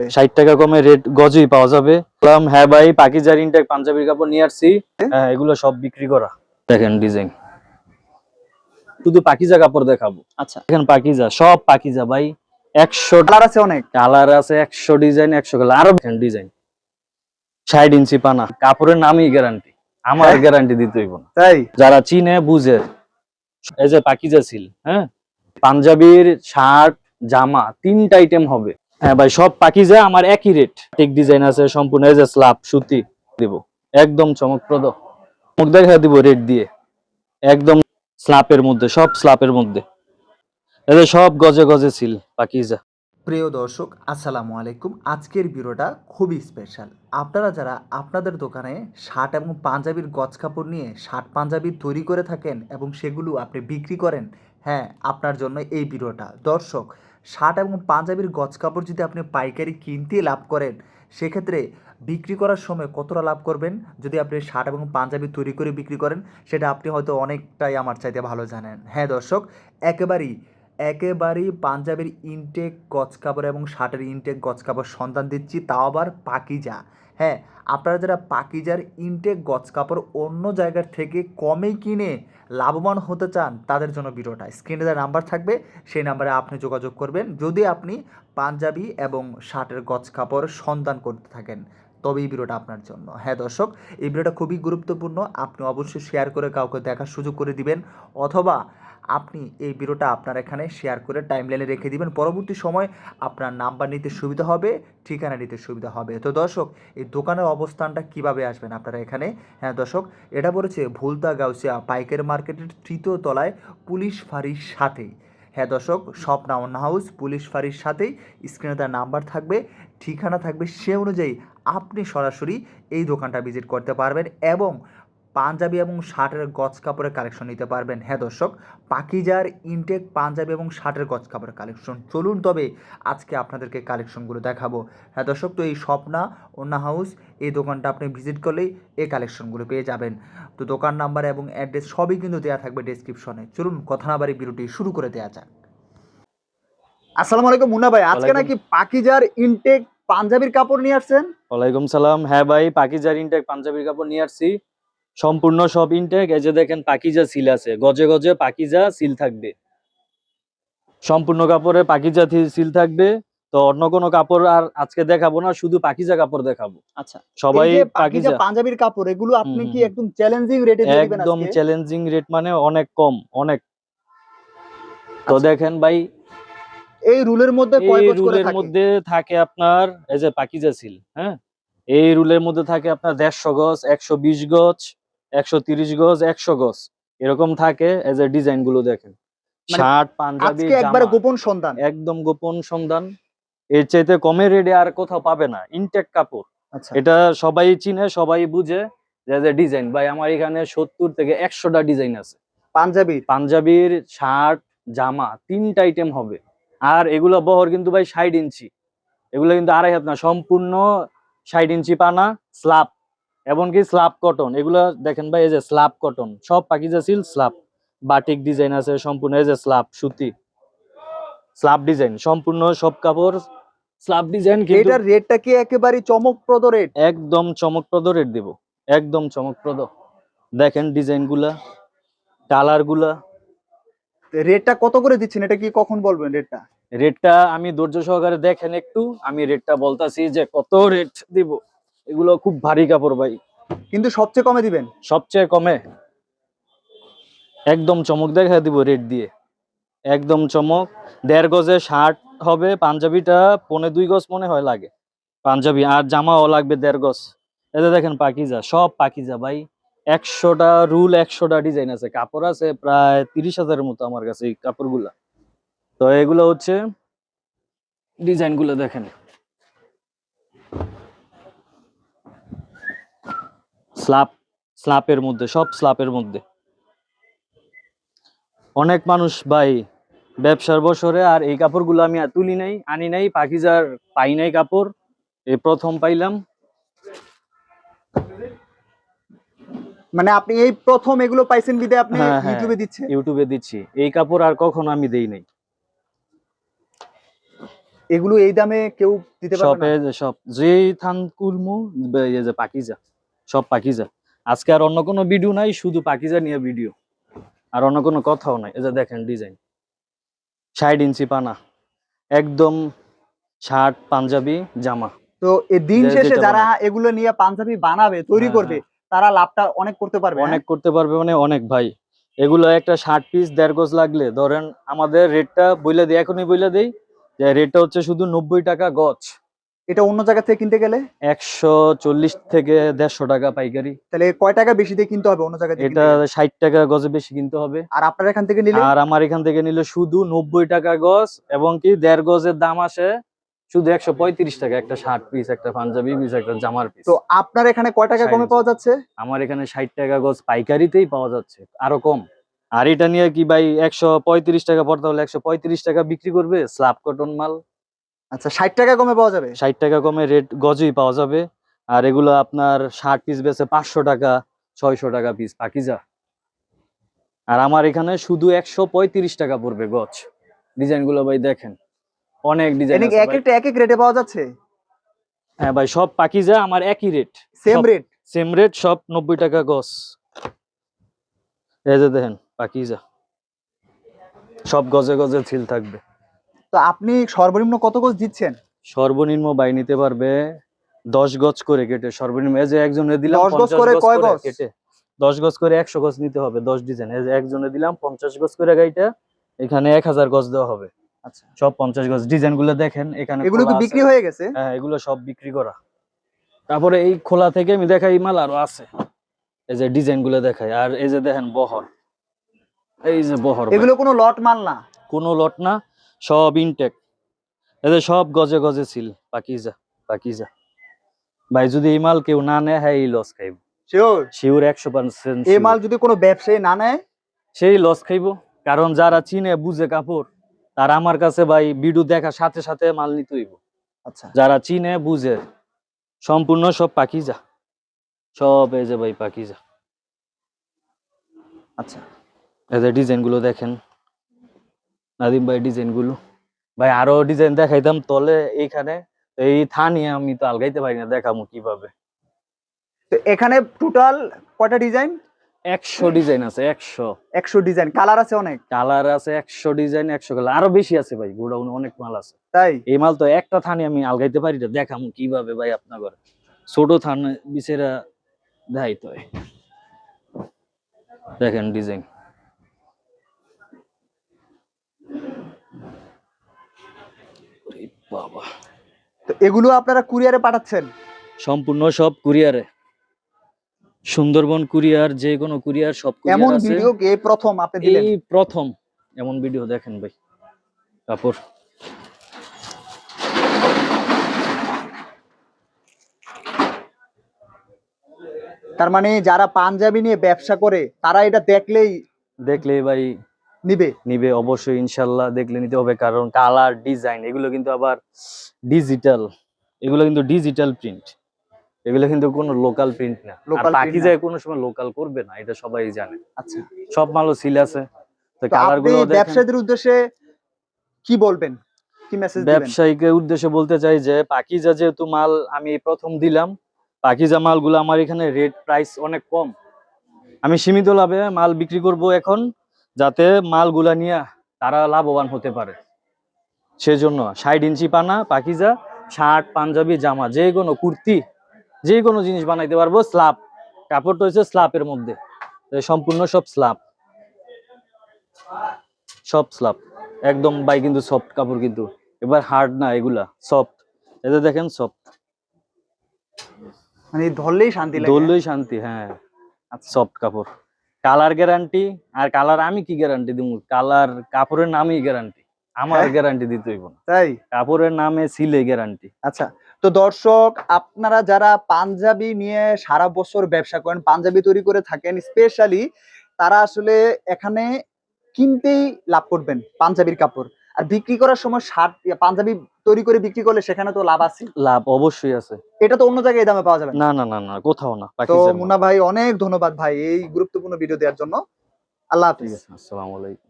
60 টাকা কমে রেট গজই পাওয়া যাবে। বললাম হ্যাঁ ভাই, পাকিজার ইনটেক পাঞ্জাবির কাপড় নিয়ে আসছি। হ্যাঁ, এগুলো সব বিক্রি করা। দেখেন ডিজাইন, শুধু পাকিজা কাপড় দেখাবো। আচ্ছা, দেখেন পাকিজা, সব পাকিজা ভাই। 100 কালার আছে, অনেক কালার আছে, 100 ডিজাইন, 100 কালার। আরো দেখেন ডিজাইন। 60 ইঞ্চি পানা, কাপড়ের নামই গ্যারান্টি, আমার গ্যারান্টি দিতে হইব না। তাই যারা চিনে বুঝে। এই যে পাকিজা সিল, হ্যাঁ, পাঞ্জাবির শার্ট জামা 3টা আইটেম হবে। হ্যাঁ ভাই, সব পাকিজা, আমার একই রেট। ঠিক ডিজাইন আছে সম্পূর্ণ। এই যে স্ল্যাব সুতি দিব, একদম চমকপ্রদ। মুখ দেখা দিব রেট দিয়ে, একদম স্ল্যাপের মধ্যে, সব স্ল্যাপের মধ্যে। এই যে সব গজে গজে সিল পাকিজা। প্রিয় দর্শক, আসসালামু আলাইকুম। আজকের ভিডিওটা খুবই স্পেশাল। আপনারা যারা আপনাদের দোকানে শার্ট এবং পাঞ্জাবির গজ কাপড় নিয়ে শার্ট পাঞ্জাবি তৈরি করে থাকেন এবং সেগুলো আপনি বিক্রি করেন, হ্যাঁ, আপনার জন্য এই ভিডিওটা। দর্শক, শার্ট এবং পাঞ্জাবির গজ কাপড় যদি আপনি পাইকারি কিনতে লাভ করেন, সেক্ষেত্রে বিক্রি করার সময় কতটা লাভ করবেন যদি আপনি শার্ট এবং পাঞ্জাবি তৈরি করে বিক্রি করেন, সেটা আপনি হয়তো অনেকটাই আমার চাইতে ভালো জানেন। হ্যাঁ দর্শক, একেবারেই পাঞ্জাবের ইনটেক গজ কাপড় এবং শার্টের ইনটেক গজ কাপড় সন্ধান দিচ্ছি, তাও আবার পাকিজা। হ্যাঁ, আপনারা যারা পাকিজার ইনটেক গজ কাপড় অন্য জায়গার থেকে কমে কিনে লাভবান হতে চান, তাদের জন্য ভিডিওটা। স্ক্রিনে যে নাম্বার থাকবে সেই নাম্বারে আপনি যোগাযোগ করবেন যদি আপনি পাঞ্জাবি এবং শার্টের গজ কাপড় সন্ধান করতে থাকেন, তবে এই ভিডিওটা আপনার জন্য। হ্যাঁ দর্শক, এই ভিডিওটা খুবই গুরুত্বপূর্ণ। আপনি অবশ্যই শেয়ার করে কাউকে দেখার সুযোগ করে দিবেন, অথবা আপনি এই ভিডিওটা আপনার এখানে শেয়ার করে টাইমলাইনে রেখে দিবেন। পরবর্তী সময় আপনার নাম্বার নিতে সুবিধা হবে, ঠিকানা নিতে সুবিধা হবে। তো দর্শক, এই দোকানের অবস্থানটা কিভাবে আসবেন আপনারা এখানে? হ্যাঁ দর্শক, এটা পড়েছে ভুলতা গাউসিয়া পাইকারি মার্কেটের 3য় তলায়, পুলিশ ফাঁড়ির সাথেই। হ্যাঁ দর্শক, স্বপ্না অন্য হাউস পুলিশ ফাঁড়ির সাথেই। স্ক্রিনে তার নাম্বার থাকবে, ঠিকানা থাকবে, সে অনুযায়ী আপনি সরাসরি এই দোকানটা ভিজিট করতে পারবেন এবং পাঞ্জাবি এবং শার্টের গজ কাপড়ের কালেকশন নিতে পারবেন। হ্যাঁ দর্শক, পাকিজার ইনটেক পাঞ্জাবি এবং শার্টের গজ কাপড়ের কালেকশন। চলুন তবে আজকে আপনাদেরকে কালেকশনগুলো দেখাবো। হ্যাঁ দর্শক, তো এই স্বপ্না অন্য হাউস, এই দোকানটা আপনি ভিজিট করলেই এই কালেকশনগুলো পেয়ে যাবেন। তো দোকান নাম্বার এবং অ্যাড্রেস সবই কিন্তু দেওয়া থাকবে ডেসক্রিপশনে। চলুন কথা না বাড়ি ভিডিওটি শুরু করে দেওয়া যাক। আসসালামু আলাইকুম মুন্না ভাই, আজকে নাকি পাকিজার ইনটেক পাঞ্জাবির কাপড় নিয়ে আসছেন? ওয়ালাইকুম সালাম। হ্যাঁ ভাই, পাকিজার ইনটেক পাঞ্জাবির কাপড় নিয়ে আসছি, সম্পূর্ণ সব ইনটেক। এই যে দেখেন পাকিজা সিল আছে, গজে গজে পাকিজা সিল থাকবে, সম্পূর্ণ কাপড়ে পাকিজা সিল থাকবে। তো অন্য কোনো কাপড় আর আজকে দেখাবো না, শুধু পাকিজা কাপড় দেখাবো। আচ্ছা, সবাই এই যে পাকিজা পাঞ্জাবির কাপড়, এগুলো আপনি কি একদম চ্যালেঞ্জিং রেটে দিয়ে দিবেন একদম আজকে? চ্যালেঞ্জিং রেট, মানে অনেক কম, অনেক। তো দেখেন ভাই, এই রুলের মধ্যে এই কয় গজ করে রুলের থাকে? মধ্যে থাকে আপনার, এই যে পাকিজা সিল, হ্যাঁ, এই রুলের মধ্যে থাকে আপনার 150 গজ, 120 গজ, 130 গজ, 100 গজ, এরকম থাকে। এই যে ডিজাইন গুলো দেখেন, মানে শার্ট পাঞ্জাবি আজকে একবারে জামা, গোপন সন্ধান। একদম গোপন সন্ধান। এর চাইতে কমে রেটে আর কোথাও পাবে না ইনটেক কাপড়। আচ্ছা, এটা সবাই চিনে, সবাই বুঝে। যে ডিজাইন ভাই, আমার এখানে 70 থেকে 100টা ডিজাইন আছে পাঞ্জাবির শার্ট জামা, 3টা আইটেম হবে। আর এগুলো বহর কিন্তু ভাই 60 ইঞ্চি, এগুলো কিন্তু 2.5 হাত না, সম্পূর্ণ 60 ইঞ্চি পানা স্ল্যাব, এমনকি স্ল্যাব কটন। এগুলো দেখেন ভাই, এই যে স্ল্যাব কটন, সব পাকিজা সিল স্ল্যাব। বাটিক ডিজাইন আছে সম্পূর্ণ, এই যে স্ল্যাব সুতি, স্ল্যাব ডিজাইন সম্পূর্ণ সব কাপড় স্ল্যাব ডিজাইন। কিন্তু এটার রেটটা কি একেবারে চমকপ্রদ রেট? একদম চমকপ্রদ রেট দিব, একদম চমকপ্রদ। দেখেন ডিজাইন গুলা, কালার গুলা। রেটটা কত করে দিচ্ছেন, এটা কি কখন বলবেন রেটটা? রেটটা আমি ধৈর্য সহকারে দেখেন একটু, আমি রেটটা বলতাছি যে কত রেট দিব। এগুলো খুব ভারী কাপড় ভাই, কিন্তু সবচেয়ে কমে দিবেন? সবচেয়ে কমে, একদম চমক দেখা দিব রেট দিয়ে, একদম চমক। 1.5 গজে শার্ট হবে, পাঞ্জাবিটা 1.25 গজ মনে হয় লাগে পাঞ্জাবি, আর জামাও লাগবে 1.5 গজ। এতে দেখেন পাকিজা, সব পাকিজা ভাই। 100টা রুল, 100টা ডিজাইন আছে, কাপড় আছে প্রায় 30,000-এর মতো আমার কাছে এই কাপড়গুলা। তো এগুলো হচ্ছে ডিজাইন গুলো দেখেন, স্ল্যাপের মধ্যে, সব স্ল্যাপের মধ্যে। অনেক মানুষ ভাই ব্যবসার বছরে আর এই কাপড়গুলো আমি তুলি নাই, আনি নাই, পাকিজার পাই নাই কাপড়, এই প্রথম পাইলাম। মানে আপনি এই প্রথম এগুলো পাইছেন বিদে আপনি হ্যাঁ হ্যাঁ, ইউটিউবে দিচ্ছেন? ইউটিউবে দিচ্ছি। এই কাপড় আর কখনো আমি দেই নাই। এগুলো এই দামে কেউ দিতে পারবে শপে না? সব যেই থান কুলমু এই যে পাকিজা, সব পাকিজা। আজকে আর অন্য কোনো ভিডিও নাই, শুধু পাকিজা নিয়ে ভিডিও, আর অন্য কোনো কথাও নাই। এই যে দেখেন ডিজাইন, 60 ইঞ্চি পানা, একদম শার্ট পাঞ্জাবি জামা। তো এই দিন যে শেষে যেটা যারা বানায়। এগুলো নিয়ে পাঞ্জাবি বানাবে, তৈরি হ্যাঁ, করবে, হ্যাঁ। তারা লাভটা অনেক করতে পারবে। অনেক করতে পারবে, মানে অনেক ভাই। এগুলো একটা 60 পিস 1.5 গজ লাগলে ধরেন আমাদের রেটটা বইলা দিই, এখনই বইলা দিই যে রেটটা হচ্ছে শুধু 90 টাকা গজ। এটা অন্য জায়গা থেকে কিনতে গেলে 140 থেকে 150 টাকা পাইকারি। তাহলে কয় টাকা বেশি দিয়ে কিনতে হবে অন্য জায়গা থেকে এটা কিনতে গেলে? 60 টাকা গজে বেশি কিনতে হবে। আর আপনার এখান থেকে নিলে? আর আমার এখান থেকে নিলে শুধু 90 টাকা গজ, এবং কি 1.5 গজের দাম আসে শুধু 135 টাকা, একটা শার্ট পিস, একটা পাঞ্জাবি পিস, একটা জামার পিস। তো আপনার এখানে কয় টাকা 60 কমে পাওয়া যাচ্ছে? আমার এখানে 60 টাকা গজ পাইকারিতেই পাওয়া যাচ্ছে, আরো কম। আর এটা নিয়ে কি ভাই 135 টাকা পড়তে হলে 135 টাকা বিক্রি করবে? স্ল্যাব কটন মাল। আচ্ছা, 60 টাকা কমে পাওয়া যাবে? 60 টাকা কমে রেট গজই পাওয়া যাবে। আর এগুলো আপনার 60 পিস বেচে 500 টাকা, 600 টাকা পিস পাকিজা। আর আমার এখানে শুধু 135 টাকা পড়বে গজ। ডিজাইন গুলো ভাই দেখেন, অনেক ডিজাইন এনে আছে এক ভাই। একটা এক এক রেটে পাওয়া যাচ্ছে? হ্যাঁ ভাই, সব পাকিজা আমার একই rate, same rate? Same rate, সব 90 টাকা গজ। এই যে দেখেন পাকিজা, সব গজে গজে ছিল থাকবে। তো আপনি সর্বনিম্ন কত গজ দিচ্ছেন? সর্বনিম্ন বাই নিতে পারবে 10 গজ করে কেটে, সর্বনিম্ন। এই যে একজনে দিলাম 10 গজ 50 করে গজ কয় করে গজ? কেটে, 10 গজ করে 100 গজ নিতে হবে, 10 ডিজাইন। এই যে একজনে দিলাম 50 গজ করে গাইটা, এখানে 1000 গজ দেওয়া হবে। আচ্ছা, সব 50 গজ। ডিজাইন গুলো দেখেন এখানে এগুলো কি খোলা বিক্রি আছে। হয়ে গেছে? হ্যাঁ, এগুলো সব বিক্রি করা। তারপরে এই খোলা থেকে আমি দেখাই মাল আরো আছে, এই যে ডিজাইন গুলো দেখাই। আর এই যে দেখেন বহর, এই যে বহর ভাই। এগুলো কোনো লট মাল না? কোনো লট না, সব ইনটেক। এদের সব গজে গজে ছিল পাকিজা, পাকিজা। ভাই যদি এই মাল কেউ না নেয়, হ্যাঁ এই লস খাইব, শিওর? শিওর 100% এই sure। মাল যদি কোনো ব্যবসায়ী না নেয়? সেই লস খাইব, কারণ যারা চিনে বুঝে কাপড়, তারা আমার কাছে ভাই ভিডিও দেখার সাথে সাথে মাল নিতে হইব। আচ্ছা, যারা চিনে বুঝে, সম্পূর্ণ সব পাকিজা, সব এই যে ভাই পাকিজা। আচ্ছা। এই যে ডিজাইন গুলো দেখেন নাদিম ভাই, ডিজাইন গুলো ভাই আরো ডিজাইন দেখাইতাম তলে এইখানে, এই থানি আমি তো আলগাইতে পারি না, দেখামু কিভাবে। তো এখানে টোটাল কয়টা ডিজাইন? 100 ডিজাইন আছে, 100। 100 ডিজাইন, কালার আছে অনেক? কালার আছে 100 ডিজাইন, 100 কালার, আরো বেশি আছে ভাই, গোডাউনে অনেক মাল আছে। তাই? এই মাল তো একটা থানে আমি আলগাইতে পারি না, দেখামু কিভাবে ভাই আপনার ঘরে। ছোট থান বিচেরা দেখাইতে হয়। দেখেন ডিজাইন, বাবা। তো এগুলো আপনারা কুরিয়ারে পাঠাচ্ছেন? সম্পূর্ণ সব কুরিয়ারে, সুন্দরবন কুরিয়ার, যে কোনো কুরিয়ার, সব এমন কুরিয়ার আছে। ভিডিও কে প্রথম আপনি দিলেন? এই প্রথম এমন ভিডিও দেখেন ভাই। কাপড় তার মানে যারা পাঞ্জাবি নিয়ে ব্যবসা করে তারা এটা দেখলেই দেখলে ভাই নিবে? নিবে অবশ্যই, ইনশাল্লাহ দেখলে নিতে হবে, কারণ কালার ডিজাইন এগুলো কিন্তু আবার ডিজিটাল, এগুলো কিন্তু ডিজিটাল প্রিন্ট, এগুলো কিন্তু কোনো লোকাল প্রিন্ট না। আর Local print পাকিজায় না। কোনো সময় লোকাল করবে না, এটা সবাই জানে। আচ্ছা, সব মালও সিল আছে, তো তো কালার আপনি গুলো দেখেন। ব্যবসায়ীদের উদ্দেশ্যে কি বলবেন, কি মেসেজ দিবেন? ব্যবসায়ীকে উদ্দেশ্যে বলতে চাই যে পাকিজা যেহেতু মাল আমি প্রথম দিলাম, পাকিজা মালগুলো আমার এখানে রেট প্রাইস অনেক কম, আমি সীমিত লাভে মাল বিক্রি করব এখন, যাতে মালগুলা নিয়ে তারা লাভবান হতে পারে। সেজন্য 60 ইঞ্চি পানা পাকিজা, শার্ট পাঞ্জাবি জামা, যে কোনো কুর্তি, যে কোনো জিনিস বানাইতে পারবো। স্ল্যাব কাপড়টা হচ্ছে স্ল্যাবের মধ্যে, সম্পূর্ণ সব স্ল্যাব, সব স্ল্যাব একদম ভাই, কিন্তু সফট কাপড়, কিন্তু এবার হার্ড না, এগুলা সফট। এতে দেখেন সফট, মানে ধরলেই শান্তি লাগে? ধরলেই শান্তি, হ্যাঁ। আচ্ছা, সফট কাপড়, কালার গ্যারান্টি। আর কালার আমি কি গ্যারান্টি দিব? কালার কাপড়ের নামই গ্যারান্টি, আমার হ্যাঁ? গ্যারান্টি দিতে হইব না, তাই? কাপড়ের নামে সিলে গ্যারান্টি। আচ্ছা, তো দর্শক আপনারা যারা পাঞ্জাবি নিয়ে সারা বছর ব্যবসা করেন, পাঞ্জাবি তৈরি করে থাকেন স্পেশালি, তারা আসলে এখানে কিনতেই লাভ করবেন পাঞ্জাবির কাপড়। আর বিক্রি করার সময় শার্ট পাঞ্জাবি তৈরি করে বিক্রি করলে সেখানে তো লাভ আছে। লাভ অবশ্যই আছে। এটা তো অন্য জায়গায় এই দামে পাওয়া যাবে না। না না না না, কোথাও না। তো পাকিজার মাল। মুন্না ভাই অনেক ধন্যবাদ ভাই এই গুরুত্বপূর্ণ ভিডিও দেওয়ার জন্য। আল্লাহ ঠিক হাফিজ। আছে, আসসালামু আলাইকুম।